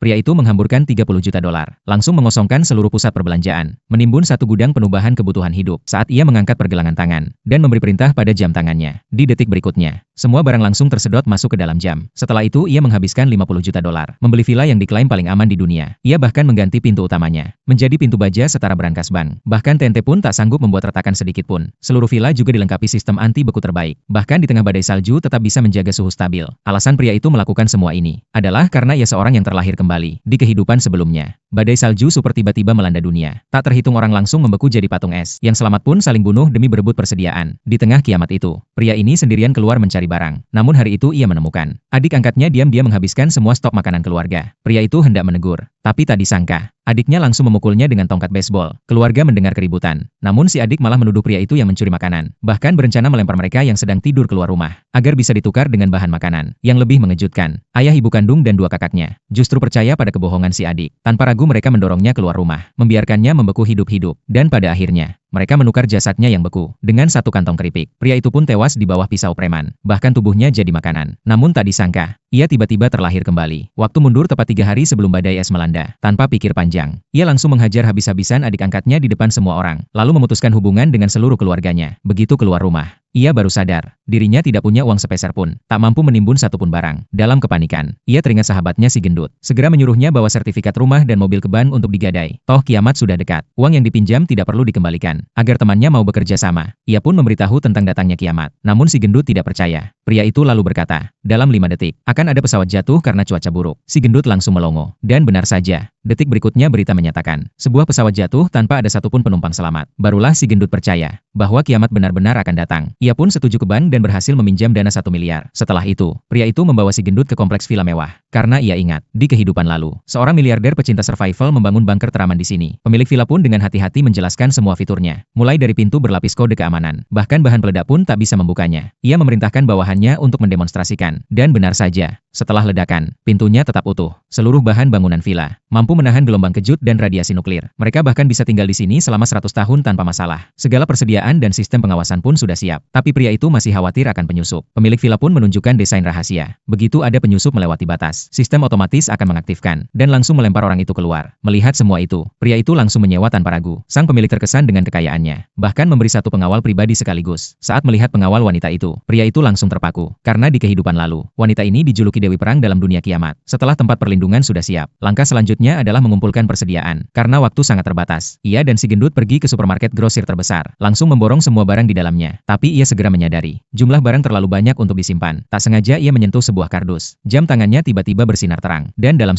pria itu menghamburkan 30 juta dolar, langsung mengosongkan seluruh pusat perbelanjaan, menimbun satu gudang penuh kebutuhan hidup saat ia mengangkat pergelangan tangan, dan memberi perintah pada jam tangannya. Di detik berikutnya, semua barang langsung tersedot masuk ke dalam jam. Setelah itu ia menghabiskan 50 juta dolar, membeli villa yang diklaim paling aman di dunia. Ia bahkan mengganti pintu utamanya menjadi pintu baja setara brankas bank. Bahkan TNT pun tak sanggup membuat retakan sedikit pun. Seluruh villa juga dilengkapi sistem anti beku terbaik. Bahkan di tengah badai salju tetap bisa menjaga suhu stabil. Alasan pria itu melakukan semua ini adalah karena ia seorang yang terlahir kembali di kehidupan sebelumnya. Badai salju super tiba-tiba melanda dunia. Tak terhitung orang langsung membeku jadi patung es. Yang selamat pun saling bunuh demi berebut persediaan. Di tengah kiamat itu, pria ini sendirian keluar mencari barang. Namun hari itu ia menemukan adik angkatnya diam-diam menghabiskan semua stok makanan keluarga. Pria itu hendak menegur, tapi tak disangka adiknya langsung memukulnya dengan tongkat baseball. Keluarga mendengar keributan. Namun si adik malah menuduh pria itu yang mencuri makanan. Bahkan berencana melempar mereka yang sedang tidur keluar rumah, agar bisa ditukar dengan bahan makanan. Yang lebih mengejutkan, ayah, ibu kandung dan dua kakaknya justru percaya pada kebohongan si adik. Tanpa ragu mereka mendorongnya keluar rumah, membiarkannya membeku hidup-hidup. Dan pada akhirnya, mereka menukar jasadnya yang beku dengan satu kantong keripik. Pria itu pun tewas di bawah pisau preman. Bahkan tubuhnya jadi makanan. Namun tak disangka, ia tiba-tiba terlahir kembali. Waktu mundur tepat 3 hari sebelum badai es melanda. Tanpa pikir panjang, ia langsung menghajar habis-habisan adik angkatnya di depan semua orang, lalu memutuskan hubungan dengan seluruh keluarganya. Begitu keluar rumah, ia baru sadar, dirinya tidak punya uang sepeser pun, tak mampu menimbun satupun barang. Dalam kepanikan, ia teringat sahabatnya si gendut. Segera menyuruhnya bawa sertifikat rumah dan mobil ke bank untuk digadai. Toh kiamat sudah dekat, uang yang dipinjam tidak perlu dikembalikan. Agar temannya mau bekerja sama, ia pun memberitahu tentang datangnya kiamat. Namun si gendut tidak percaya. Pria itu lalu berkata, dalam 5 detik, akan ada pesawat jatuh karena cuaca buruk. Si gendut langsung melongo. Dan benar saja, detik berikutnya berita menyatakan, sebuah pesawat jatuh tanpa ada satupun penumpang selamat. Barulah si gendut percaya bahwa kiamat benar-benar akan datang. Ia pun setuju ke bank dan berhasil meminjam dana 1 miliar. Setelah itu, pria itu membawa si gendut ke kompleks villa mewah. Karena ia ingat, di kehidupan lalu, seorang miliarder pecinta survival membangun bunker teraman di sini. Pemilik villa pun dengan hati-hati menjelaskan semua fiturnya. Mulai dari pintu berlapis kode keamanan, bahkan bahan peledak pun tak bisa membukanya. Ia memerintahkan bawahannya untuk mendemonstrasikan. Dan benar saja, setelah ledakan, pintunya tetap utuh. Seluruh bahan bangunan villa mampu menahan gelombang kejut dan radiasi nuklir. Mereka bahkan bisa tinggal di sini selama 100 tahun tanpa masalah. Segala persediaan dan sistem pengawasan pun sudah siap. Tapi pria itu masih khawatir akan penyusup. Pemilik villa pun menunjukkan desain rahasia. Begitu ada penyusup melewati batas, sistem otomatis akan mengaktifkan dan langsung melempar orang itu keluar. Melihat semua itu, pria itu langsung menyewa tanpa ragu. Sang pemilik terkesan dengan kekayaannya, bahkan memberi satu pengawal pribadi sekaligus. Saat melihat pengawal wanita itu, pria itu langsung terpaku. Karena di kehidupan lalu, wanita ini dijuluki Dewi Perang dalam dunia kiamat. Setelah tempat perlindungan sudah siap, langkah selanjutnya adalah mengumpulkan persediaan. Karena waktu sangat terbatas, ia dan si gendut pergi ke supermarket grosir terbesar, langsung memborong semua barang di dalamnya. Tapi ia segera menyadari, jumlah barang terlalu banyak untuk disimpan. Tak sengaja ia menyentuh sebuah kardus. Jam tangannya tiba-tiba bersinar terang, dan dalam